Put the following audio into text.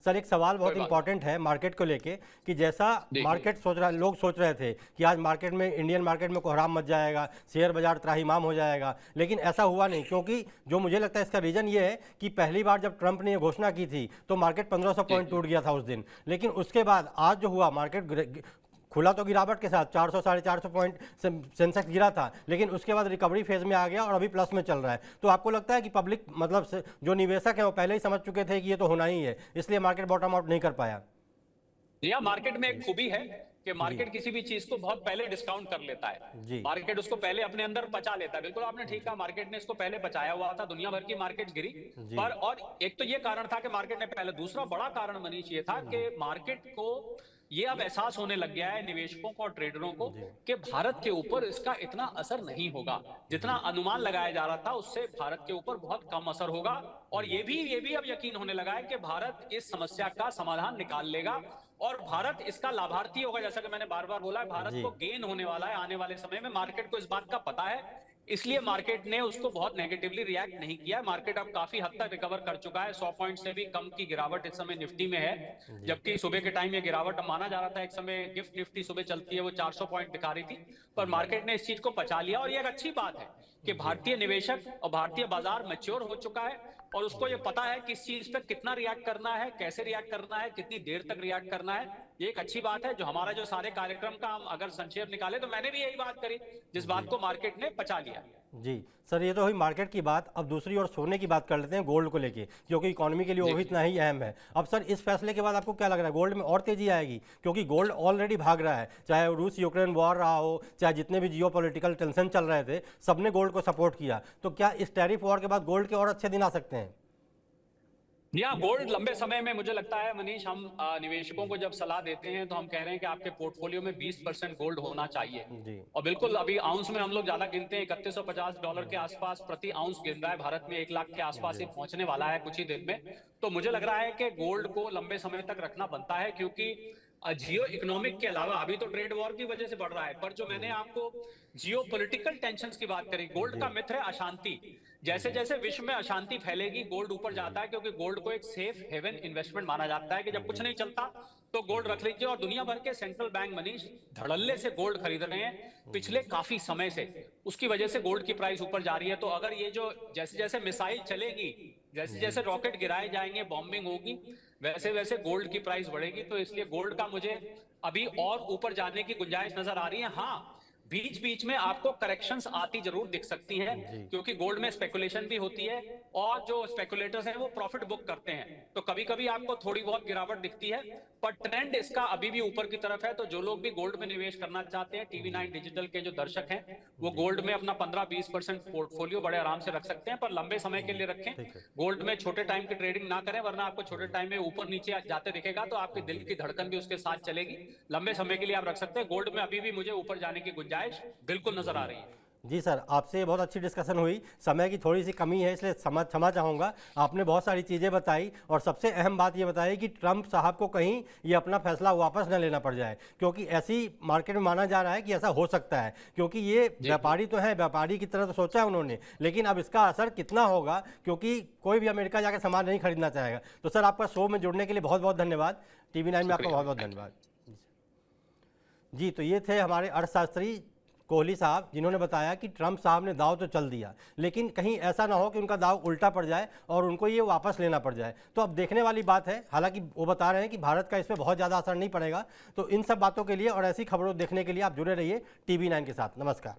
Sir एक सवाल बहुत इंपॉर्टेंट है मार्केट को लेके कि जैसा मार्केट सोच रहा लोग सोच रहे थे कि आज मार्केट में इंडियन मार्केट में कोहराम मच जाएगा, शेयर बाजार त्राहिमाम हो जाएगा, लेकिन ऐसा हुआ नहीं। क्योंकि जो मुझे लगता है इसका रीज़न ये है कि पहली बार जब ट्रंप ने ये घोषणा की थी तो मार्केट 1500 पॉइंट टूट गया था उस दिन, लेकिन उसके बाद आज जो हुआ मार्केट खुला तो गिरावट के साथ 400 साढ़े 400 पॉइंट सेंसेक्स गिरा था, लेकिन उसके बाद रिकवरी फेज में आ गया और अभी प्लस में चल रहा है। तो आपको लगता है कि पब्लिक मतलब जो निवेशक है वो पहले ही समझ चुके थे कि ये तो होना ही है, इसलिए मार्केट बॉटम आउट नहीं कर पाया? या मार्केट में एक खूबी है कि मार्केट किसी भी चीज को बहुत पहले डिस्काउंट कर लेता है। मार्केट उसको पहले अपने अंदर पचा लेता है। बिल्कुल आपने ठीक कहा, मार्केट ने इसको पहले पचाया हुआ था, दुनिया भर की मार्केट गिरी पर। और एक तो ये कारण था कि मार्केट ने पहले, दूसरा बड़ा कारण मनीष ये था कि मार्केट को ये अब एहसास होने लग गया है, निवेशकों को और ट्रेडरों को, कि भारत के ऊपर इसका इतना असर नहीं होगा। जितना अनुमान लगाया जा रहा था उससे भारत के ऊपर बहुत कम असर होगा। और ये भी अब यकीन होने लगा है कि भारत इस समस्या का समाधान निकाल लेगा और भारत इसका लाभार्थी होगा। जैसा कि मैंने बार बार बोला है, भारत को गेन होने वाला है आने वाले समय में। मार्केट को इस बात का पता है, इसलिए मार्केट ने उसको बहुत नेगेटिवली रिएक्ट नहीं किया। मार्केट अब काफी हद तक रिकवर कर चुका है। 100 पॉइंट से भी कम की गिरावट इस समय निफ्टी में है, जबकि सुबह के टाइम ये गिरावट माना जा रहा था। एक समय गिफ्ट निफ्टी सुबह चलती है वो 400 पॉइंट दिखा रही थी, पर मार्केट ने इस चीज को पचा लिया। और ये एक अच्छी बात है कि भारतीय निवेशक और भारतीय बाजार मैच्योर हो चुका है और उसको ये पता है कि इस चीज पे कितना रिएक्ट करना है, कैसे रिएक्ट करना है, कितनी देर तक रिएक्ट करना है। ये एक अच्छी बात है। जो हमारा जो सारे कार्यक्रम का हम अगर संक्षेप निकाले तो मैंने भी यही बात करी, जिस बात को मार्केट ने पचा लिया। जी सर, ये तो हुई मार्केट की बात। अब दूसरी ओर सोने की बात कर लेते हैं, गोल्ड को लेके, क्योंकि इकोनॉमी के लिए वो भी इतना ही अहम है। अब सर इस फैसले के बाद आपको क्या लग रहा है, गोल्ड में और तेजी आएगी? क्योंकि गोल्ड ऑलरेडी भाग रहा है, चाहे रूस यूक्रेन वॉर रहा हो, चाहे जितने भी जियोपॉलिटिकल टेंशन चल रहे थे, सबने गोल्ड को सपोर्ट किया। तो क्या इस टैरिफ वॉर के बाद गोल्ड के और अच्छे दिन आ सकते हैं? या गोल्ड लंबे समय में, मुझे लगता है मनीष, हम निवेशकों को जब सलाह देते हैं तो हम कह रहे हैं कि आपके पोर्टफोलियो में 20% गोल्ड होना चाहिए। और बिल्कुल अभी आउंस में हम लोग ज्यादा गिनते हैं, $3150 के आसपास प्रति आउंस गिन रहा है। भारत में 1 लाख के आसपास ही पहुंचने वाला है कुछ ही दिन में। तो मुझे लग रहा है कि गोल्ड को लंबे समय तक रखना बनता है, क्योंकि जियो इकोनॉमिक के अलावा अभी तो ट्रेड वॉर की वजह से बढ़ रहा है, पर जो मैंने आपको जियो पोलिटिकल टेंशन की बात करी, गोल्ड का मित्र है अशांति। जैसे जैसे विश्व में अशांति फैलेगी गोल्ड ऊपर जाता है, क्योंकि गोल्ड को एक सेफ हेवन इन्वेस्टमेंट माना जाता है कि जब कुछ नहीं चलता तो गोल्ड रख लीजिए। और दुनिया भर के सेंट्रल बैंक मनीष धड़ल्ले से गोल्ड खरीद रहे हैं पिछले काफी समय से, उसकी वजह से गोल्ड की प्राइस ऊपर जा रही है। तो अगर ये जो जैसे जैसे मिसाइल चलेगी, जैसे जैसे रॉकेट गिराए जाएंगे, बॉम्बिंग होगी, वैसे वैसे गोल्ड की प्राइस बढ़ेगी। तो इसलिए गोल्ड का मुझे अभी और ऊपर जाने की गुंजाइश नजर आ रही है। हाँ, बीच बीच में आपको करेक्शंस आती जरूर दिख सकती हैं, क्योंकि गोल्ड में स्पेकुलेशन भी होती है और जो स्पेकुलेटर्स हैं वो प्रॉफिट बुक करते हैं। तो कभी कभी आपको थोड़ी बहुत गिरावट दिखती है, पर ट्रेंड इसका अभी भी ऊपर की तरफ है। तो जो लोग भी गोल्ड में निवेश करना चाहते हैं, TV9 डिजिटल के जो दर्शक हैं, वो गोल्ड में अपना 15-20% पोर्टफोलियो बड़े आराम से रख सकते हैं, पर लंबे समय के लिए रखें। गोल्ड में छोटे टाइम की ट्रेडिंग ना करें, वरना आपको छोटे टाइम में ऊपर नीचे जाते दिखेगा तो आपके दिल की धड़कन भी उसके साथ चलेगी। लंबे समय के लिए आप रख सकते हैं। गोल्ड में अभी भी मुझे ऊपर जाने की गुंजाइश बिल्कुल नजर आ रही है। जी सर, आपसे बहुत अच्छी डिस्कशन हुई। समय की थोड़ी सी कमी है, इसलिए क्षमा चाहूँगा। आपने बहुत सारी चीज़ें बताई और सबसे अहम बात ये बताई कि ट्रंप साहब को कहीं ये अपना फैसला वापस न लेना पड़ जाए, क्योंकि ऐसी मार्केट में माना जा रहा है कि ऐसा हो सकता है। क्योंकि ये व्यापारी तो है, व्यापारी की तरह तो सोचा है उन्होंने, लेकिन अब इसका असर कितना होगा, क्योंकि कोई भी अमेरिका जाकर सामान नहीं खरीदना चाहेगा। तो सर आपका शो में जुड़ने के लिए बहुत बहुत धन्यवाद। TV9 में आपका बहुत बहुत धन्यवाद। जी, तो ये थे हमारे अर्थशास्त्री कोहली साहब, जिन्होंने बताया कि ट्रंप साहब ने दाव तो चल दिया, लेकिन कहीं ऐसा ना हो कि उनका दाव उल्टा पड़ जाए और उनको ये वापस लेना पड़ जाए। तो अब देखने वाली बात है। हालांकि वो बता रहे हैं कि भारत का इस पर बहुत ज़्यादा असर नहीं पड़ेगा। तो इन सब बातों के लिए और ऐसी खबरों देखने के लिए आप जुड़े रहिए TV9 के साथ। नमस्कार।